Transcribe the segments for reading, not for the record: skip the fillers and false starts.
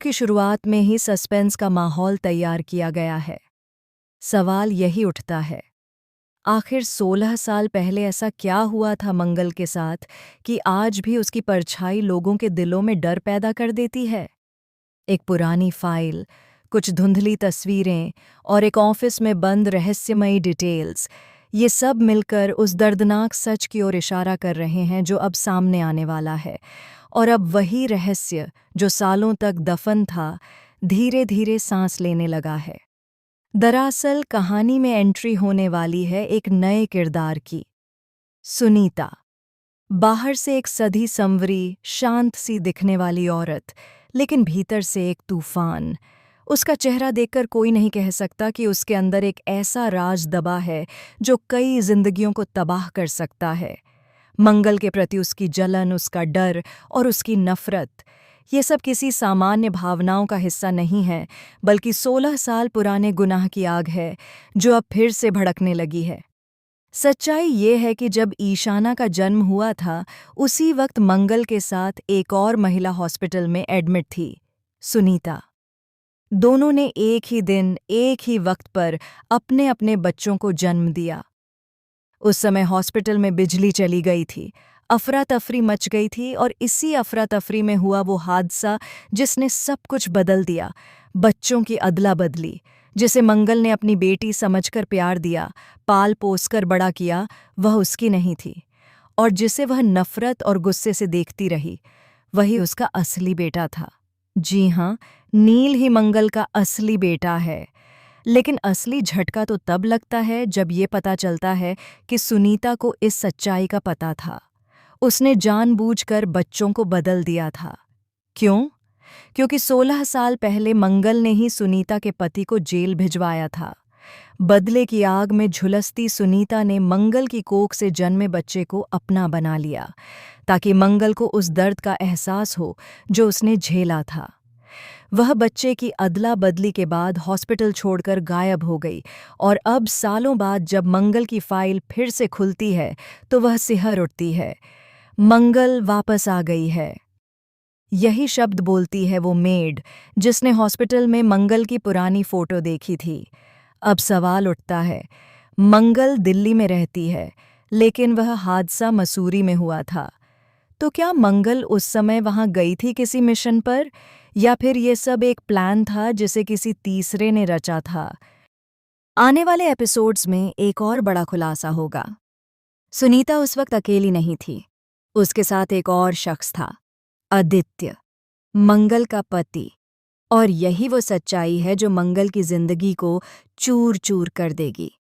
की शुरुआत में ही सस्पेंस का माहौल तैयार किया गया है। सवाल यही उठता है, आखिर 16 साल पहले ऐसा क्या हुआ था मंगल के साथ कि आज भी उसकी परछाई लोगों के दिलों में डर पैदा कर देती है? एक पुरानी फाइल, कुछ धुंधली तस्वीरें और एक ऑफिस में बंद रहस्यमयी डिटेल्स, ये सब मिलकर उस दर्दनाक सच की ओर इशारा कर रहे हैं जो अब सामने आने वाला है। और अब वही रहस्य जो सालों तक दफन था, धीरे धीरे सांस लेने लगा है। दरअसल कहानी में एंट्री होने वाली है एक नए किरदार की, सुनीता। बाहर से एक सधी संवरी, शांत सी दिखने वाली औरत, लेकिन भीतर से एक तूफान। उसका चेहरा देखकर कोई नहीं कह सकता कि उसके अंदर एक ऐसा राज दबा है जो कई जिंदगियों को तबाह कर सकता है। मंगल के प्रति उसकी जलन, उसका डर और उसकी नफरत, ये सब किसी सामान्य भावनाओं का हिस्सा नहीं है, बल्कि 16 साल पुराने गुनाह की आग है जो अब फिर से भड़कने लगी है। सच्चाई ये है कि जब ईशाना का जन्म हुआ था, उसी वक्त मंगल के साथ एक और महिला हॉस्पिटल में एडमिट थी, सुनीता। दोनों ने एक ही दिन, एक ही वक्त पर अपने अपने बच्चों को जन्म दिया। उस समय हॉस्पिटल में बिजली चली गई थी, अफरा तफरी मच गई थी, और इसी अफरा तफरी में हुआ वो हादसा जिसने सब कुछ बदल दिया। बच्चों की अदला बदली। जिसे मंगल ने अपनी बेटी समझकर प्यार दिया, पाल पोसकर बड़ा किया, वह उसकी नहीं थी। और जिसे वह नफरत और गुस्से से देखती रही, वही उसका असली बेटा था। जी हाँ, नील ही मंगल का असली बेटा है। लेकिन असली झटका तो तब लगता है जब ये पता चलता है कि सुनीता को इस सच्चाई का पता था। उसने जानबूझकर बच्चों को बदल दिया था। क्यों? क्योंकि 16 साल पहले मंगल ने ही सुनीता के पति को जेल भिजवाया था। बदले की आग में झुलसती सुनीता ने मंगल की कोख से जन्मे बच्चे को अपना बना लिया, ताकि मंगल को उस दर्द का एहसास हो जो उसने झेला था। वह बच्चे की अदला बदली के बाद हॉस्पिटल छोड़कर गायब हो गई, और अब सालों बाद जब मंगल की फाइल फिर से खुलती है तो वह सिहर उठती है। मंगल वापस आ गई है। यही शब्द बोलती है वो मेड जिसने हॉस्पिटल में मंगल की पुरानी फोटो देखी थी। अब सवाल उठता है, मंगल दिल्ली में रहती है, लेकिन वह हादसा मसूरी में हुआ था। तो क्या मंगल उस समय वहां गई थी किसी मिशन पर, या फिर ये सब एक प्लान था जिसे किसी तीसरे ने रचा था? आने वाले एपिसोड्स में एक और बड़ा खुलासा होगा। सुनीता उस वक्त अकेली नहीं थी। उसके साथ एक और शख्स था, आदित्य, मंगल का पति। और यही वो सच्चाई है जो मंगल की जिंदगी को चूर चूर कर देगी।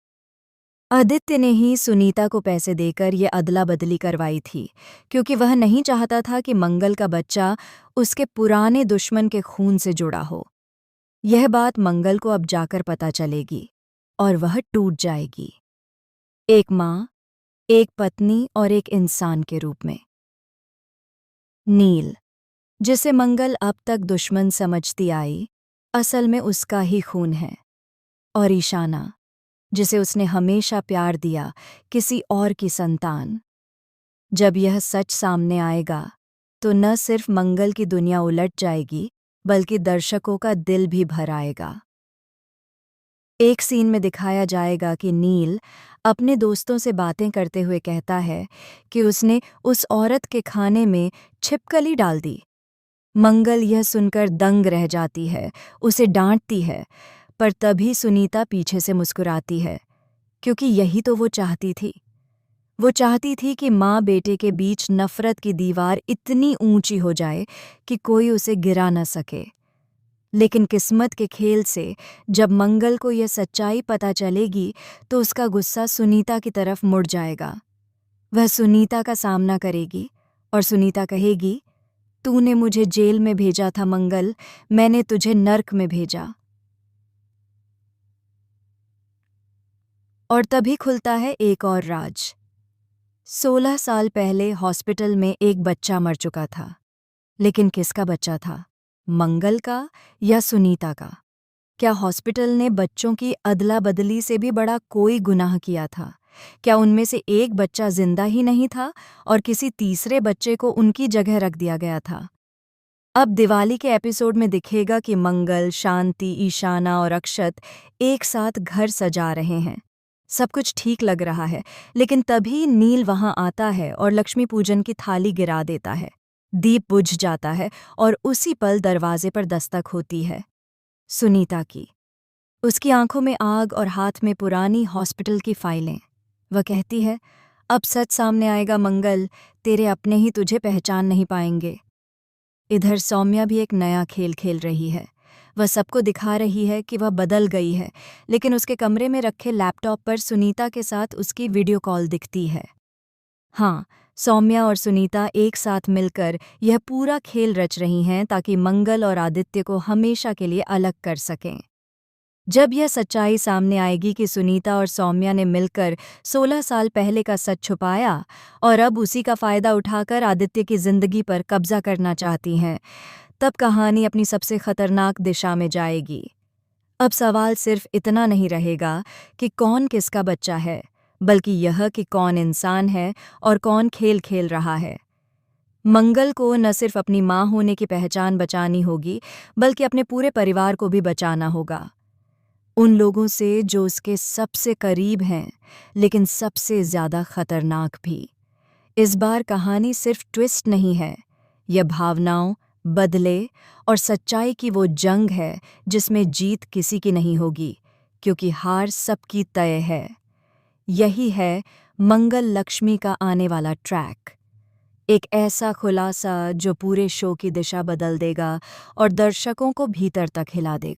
आदित्य ने ही सुनीता को पैसे देकर ये अदला बदली करवाई थी, क्योंकि वह नहीं चाहता था कि मंगल का बच्चा उसके पुराने दुश्मन के खून से जुड़ा हो। यह बात मंगल को अब जाकर पता चलेगी, और वह टूट जाएगी, एक माँ, एक पत्नी और एक इंसान के रूप में। नील, जिसे मंगल अब तक दुश्मन समझती आई, असल में उसका ही खून है। और ईशाना, जिसे उसने हमेशा प्यार दिया, किसी और की संतान। जब यह सच सामने आएगा तो न सिर्फ मंगल की दुनिया उलट जाएगी, बल्कि दर्शकों का दिल भी भर आएगा। एक सीन में दिखाया जाएगा कि नील अपने दोस्तों से बातें करते हुए कहता है कि उसने उस औरत के खाने में छिपकली डाल दी। मंगल यह सुनकर दंग रह जाती है, उसे डांटती है, पर तभी सुनीता पीछे से मुस्कुराती है, क्योंकि यही तो वो चाहती थी। वो चाहती थी कि माँ बेटे के बीच नफरत की दीवार इतनी ऊंची हो जाए कि कोई उसे गिरा न सके। लेकिन किस्मत के खेल से जब मंगल को यह सच्चाई पता चलेगी तो उसका गुस्सा सुनीता की तरफ मुड़ जाएगा। वह सुनीता का सामना करेगी और सुनीता कहेगी, तूने मुझे जेल में भेजा था मंगल, मैंने तुझे नर्क में भेजा। और तभी खुलता है एक और राज। 16 साल पहले हॉस्पिटल में एक बच्चा मर चुका था, लेकिन किसका बच्चा था? मंगल का या सुनीता का? क्या हॉस्पिटल ने बच्चों की अदला बदली से भी बड़ा कोई गुनाह किया था? क्या उनमें से एक बच्चा जिंदा ही नहीं था और किसी तीसरे बच्चे को उनकी जगह रख दिया गया था? अब दिवाली के एपिसोड में दिखेगा कि मंगल, शांति, ईशाना और अक्षत एक साथ घर सजा रहे हैं। सब कुछ ठीक लग रहा है, लेकिन तभी नील वहां आता है और लक्ष्मी पूजन की थाली गिरा देता है। दीप बुझ जाता है और उसी पल दरवाजे पर दस्तक होती है, सुनीता की। उसकी आंखों में आग और हाथ में पुरानी हॉस्पिटल की फाइलें। वह कहती है, अब सच सामने आएगा मंगल, तेरे अपने ही तुझे पहचान नहीं पाएंगे। इधर सौम्या भी एक नया खेल खेल रही है। वह सबको दिखा रही है कि वह बदल गई है, लेकिन उसके कमरे में रखे लैपटॉप पर सुनीता के साथ उसकी वीडियो कॉल दिखती है। हाँ, सौम्या और सुनीता एक साथ मिलकर यह पूरा खेल रच रही हैं ताकि मंगल और आदित्य को हमेशा के लिए अलग कर सकें। जब यह सच्चाई सामने आएगी कि सुनीता और सौम्या ने मिलकर 16 साल पहले का सच छुपाया और अब उसी का फायदा उठाकर आदित्य की जिंदगी पर कब्जा करना चाहती हैं, तब कहानी अपनी सबसे खतरनाक दिशा में जाएगी। अब सवाल सिर्फ इतना नहीं रहेगा कि कौन किसका बच्चा है, बल्कि यह कि कौन इंसान है और कौन खेल खेल रहा है। मंगल को न सिर्फ अपनी माँ होने की पहचान बचानी होगी, बल्कि अपने पूरे परिवार को भी बचाना होगा। उन लोगों से जो उसके सबसे करीब हैं, लेकिन सबसे ज़्यादा खतरनाक भी। इस बार कहानी सिर्फ ट्विस्ट नहीं है, यह भावनाओं, बदले और सच्चाई की वो जंग है जिसमें जीत किसी की नहीं होगी, क्योंकि हार सबकी तय है। यही है मंगल लक्ष्मी का आने वाला ट्रैक। एक ऐसा खुलासा जो पूरे शो की दिशा बदल देगा और दर्शकों को भीतर तक हिला देगा।